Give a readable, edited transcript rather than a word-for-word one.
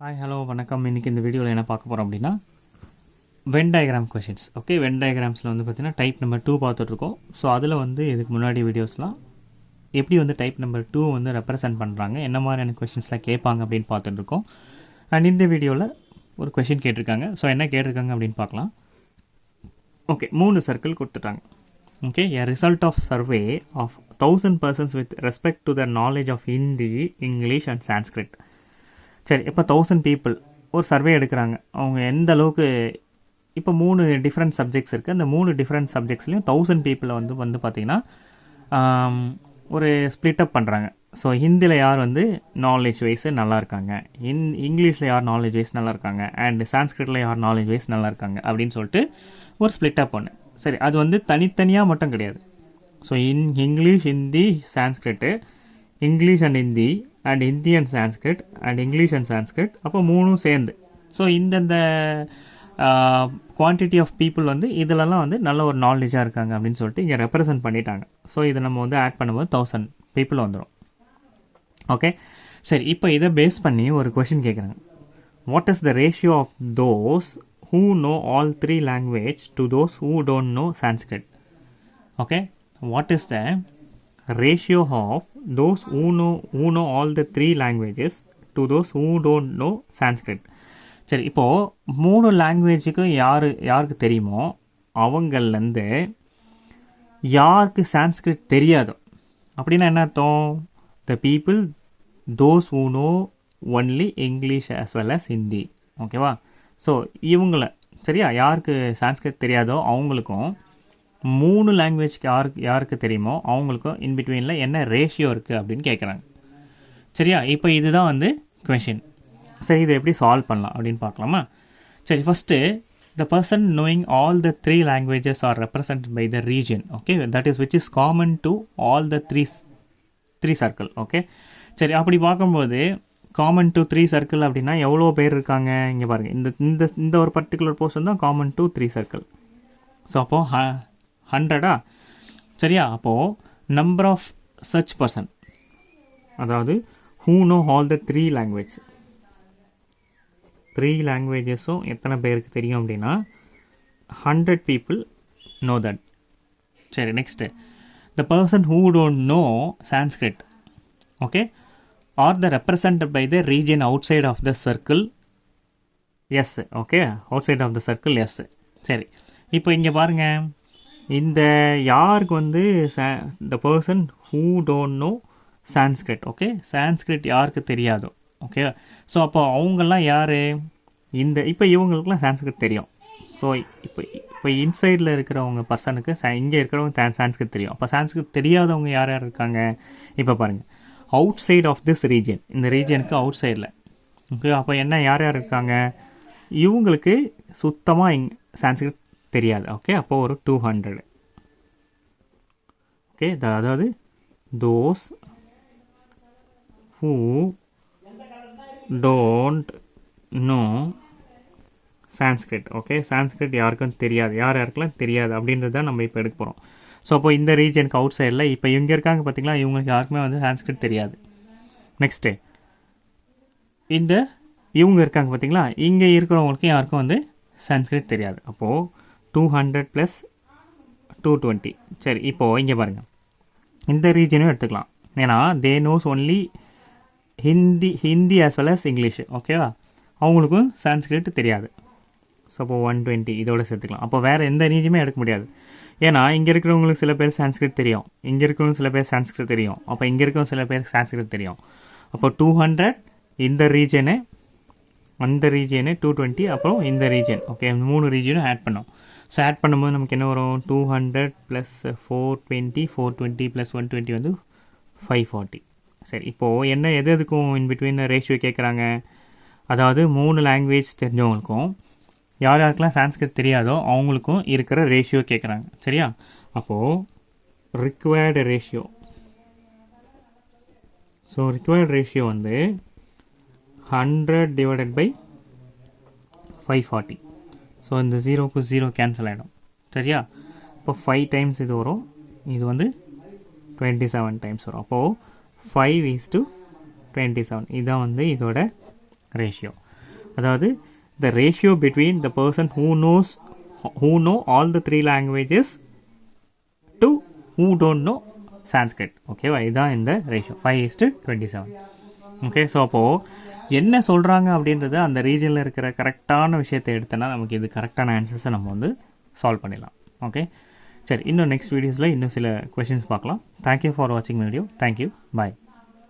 Hi hello வணக்கம். இன்றைக்கி இந்த வீடியோவில் என்ன பார்க்க போகிறோம் அப்படின்னா Venn diagram questions. Okay, Venn டயக்ராம்ஸில் வந்து பார்த்திங்கன்னா டைப் நம்பர் 2 பார்த்துட்ருக்கோம். ஸோ அதில் வந்து இதுக்கு முன்னாடி வீடியோஸ்லாம் எப்படி வந்து டைப் நம்பர் 2 வந்து ரெப்ரசென்ட் பண்ணுறாங்க, என்ன மாதிரியான கொஷின்ஸ்லாம் கேட்பாங்க அப்படின்னு பார்த்துட்ருக்கோம். அண்ட் இந்த வீடியோவில் ஒரு கொஷின் கேட்டிருக்காங்க. ஸோ என்ன கேட்டிருக்காங்க அப்படின்னு பார்க்கலாம். ஓகே, 3 சர்க்கிள் கொடுத்துட்டாங்க. Okay, a result of survey of 1000 persons with respect to their knowledge of Hindi, English and Sanskrit. சரி, இப்போ 1000 பீப்புள் ஒரு சர்வே எடுக்கிறாங்க. அவங்க எந்த அளவுக்கு இப்போ 3 டிஃப்ரெண்ட் சப்ஜெக்ட்ஸ் இருக்குது. அந்த 3 டிஃப்ரெண்ட் சப்ஜெக்ட்ஸ்லையும் 1000 பீப்புளை வந்து பார்த்திங்கன்னா ஒரு ஸ்ப்ளிட் அப் பண்ணுறாங்க. ஸோ ஹிந்தியில் யார் வந்து நாலேஜ் வைஸ் நல்லா இருக்காங்க, இங்கிலீஷில் யார் நாலேஜ் வைஸ் நல்லா இருக்காங்க, அண்ட் சான்ஸ்கிரிட்டில் யார் நாலேஜ் வைஸ் நல்லா இருக்காங்க அப்படின்னு சொல்லிட்டு ஒரு ஸ்ப்ளிட் அப் ஒன்று. சரி, அது வந்து தனித்தனியாக மட்டும் கிடையாது. So English, Hindi, Sanskrit, English and Hindi and Hindi and Sanskrit and English and Sanskrit, அப்போ 3 சேர்ந்து. ஸோ இந்தந்த குவான்டிட்டி ஆஃப் பீப்புள் வந்து இதிலலாம் வந்து நல்ல ஒரு நாலேஜாக இருக்காங்க அப்படின்னு சொல்லிட்டு இங்கே ரெப்ரசன்ட் பண்ணிட்டாங்க. ஸோ இதை நம்ம வந்து ஆட் பண்ணும்போது 1000 பீப்புள் வந்துடும். ஓகே, சரி, இப்போ இதை பேஸ் பண்ணி ஒரு கொஷின் கேட்குறாங்க. What is the ratio of those who know all 3 language to those who don't know Sanskrit? Okay, what is the ratio of those who know all the 3 languages to those who don't know Sanskrit? சரி, இப்போது 3 லாங்குவேஜுக்கு யாருக்கு தெரியுமோ அவங்கள்லேருந்து யாருக்கு சான்ஸ்கிரிட் தெரியாதோ அப்படின்னா என்ன அர்த்தம்? the people those who know only English as well as Hindi. ஓகேவா? ஸோ இவங்கள சரியா, யாருக்கு சான்ஸ்கிரிட் தெரியாதோ அவங்களுக்கும் 3 லாங்குவேஜ்க்கு யாருக்கு தெரியுமோ அவங்களுக்கும் இன்பிட்வீனில் என்ன ரேஷியோ இருக்குது அப்படின்னு கேட்குறாங்க. சரியா, இப்போ இதுதான் வந்து கொஷின். சரி, இதை எப்படி சால்வ் பண்ணலாம் அப்படின்னு பார்க்கலாமா? சரி, first the person knowing all the 3 languages are represented by the region. Okay, that is which is common to all the 3 circle. Okay, சரி, அப்படி பார்க்கும்போது காமன் டு 3 சர்க்கிள் அப்படின்னா எவ்வளோ பேர் இருக்காங்க இங்கே பாருங்கள். இந்த ஒரு பர்டிகுலர் போர்ஷன் தான் காமன் டு 3 சர்க்கிள். ஸோ அப்போது 100. சரியா, அப்போது நம்பர் ஆஃப் சச் பர்சன், அதாவது who know all the 3 language, 3 லாங்குவேஜஸும் எத்தனை பேருக்கு தெரியும் அப்படின்னா 100 பீப்புள் நோ தட். சரி, next the person who don't know Sanskrit, okay, are the represented by the region outside of the circle. Yes, okay, outside of the circle. Yes. சரி, இப்போ இங்கே பாருங்கள், இந்த யாருக்கு வந்து the person who don't know Sanskrit. Okay, Sanskrit யாருக்கு தெரியாதோ. Okay, so அப்போ அவங்கெல்லாம் யார்? இப்போ இவங்களுக்குலாம் சான்ஸ்கிரிட் தெரியும். ஸோ இப்போ இன்சைடில் இருக்கிறவங்க பர்சனுக்கு இங்கே இருக்கிறவங்க சான்ஸ்கிரிட் தெரியும். அப்போ சான்ஸ்கிரிட் தெரியாதவங்க யார் இருக்காங்க? இப்போ பாருங்கள், outside of this region, இந்த ரீஜனுக்கு அவுட் சைடில். ஓகே, அப்போ என்ன யார் இருக்காங்க? இவங்களுக்கு சுத்தமாக சான்ஸ்கிரிட் தெரியாது. ஓகே, அப்போ ஒரு 200. ஓகே, அதாவது those who don't know Sanskrit. Okay, Sanskrit யாருக்கும் தெரியாது, யாருக்கெல்லாம் தெரியாது அப்படின்றது தான் நம்ம இப்போ எடுக்க போகிறோம். ஸோ அப்போ இந்த ரீஜனுக்கு அவுட் சைடில் இப்போ இங்கே இருக்காங்க பார்த்திங்களா, இவங்களுக்கு யாருக்குமே வந்து சான்ஸ்கிரிட் தெரியாது. நெக்ஸ்ட்டு இவங்க இருக்காங்க பார்த்திங்களா, இங்கே இருக்கிறவங்களுக்கு யாருக்கும் வந்து சான்ஸ்கிரிட் தெரியாது. அப்போது 200 + 220. சரி, இப்போது இங்கே பாருங்கள், இந்த ரீஜனும் எடுத்துக்கலாம். ஏன்னா they knows only Hindi as well as English. ஓகேவா? அவங்களுக்கும் சான்ஸ்கிரிட் தெரியாது. ஸோ அப்போ 120 இதோட சேர்த்துக்கலாம். அப்போ வேறு எந்த ரீஜனுமே எடுக்க முடியாது. ஏன்னா இங்கே இருக்கிறவங்களுக்கு சில பேர் சான்ஸ்கிரிட் தெரியும், இங்கே இருக்கிறவங்க சில பேர் சான்ஸ்கிரிட் தெரியும், அப்போ இங்கே இருக்கிறவங்க சில பேர் சான்ஸ்கிரிட் தெரியும். அப்போ 200 இந்த ரீஜனு, அந்த ரீஜனு 220, அப்புறம் இந்த ரீஜன். ஓகே, 3 ரீஜனும் ஆட் பண்ணோம். ஸோ ஆட் பண்ணும்போது நமக்கு என்ன வரும்? 200 + 420, 420 + 120 வந்து 540. சரி, இப்போது என்ன எதுக்கும் இன்பிட்வீன் ரேஷியோ கேட்குறாங்க? அதாவது 3 லாங்குவேஜ் தெரிஞ்சவங்களுக்கும் யாருக்கெல்லாம் சான்ஸ்கிரிட் தெரியாதோ அவங்களுக்கும் இருக்கிற ரேஷியோ கேட்குறாங்க. சரியா, அப்போது required ratio. So required ratio வந்து 100 / 540. ஸோ இந்த 0க்கு 0 கேன்சல் ஆகிடும். சரியா, இப்போ 5 டைம்ஸ் இது வரும், இது வந்து 27 டைம்ஸ் வரும். அப்போது 5:27 இதுதான் வந்து இதோட ரேஷியோ. அதாவது the ratio between the person who know all the 3 languages to who don't know Sanskrit. ஓகேவா, இதுதான் இந்த ரேஷியோ 5:27. ஓகே, ஸோ அப்போது என்ன சொல்கிறாங்க அப்படின்றத அந்த ரீஜனில் இருக்கிற கரெக்டான விஷயத்தை எடுத்தோன்னா நமக்கு இது கரெக்டான ஆன்சர்ஸை நம்ம வந்து சால்வ் பண்ணிடலாம். ஓகே, சரி, இன்னும் நெக்ஸ்ட் வீடியோஸில் இன்னும் சில கொஷின்ஸ் பார்க்கலாம். தேங்க்யூ ஃபார் வாட்சிங் வீடியோ. தேங்க்யூ, பாய்.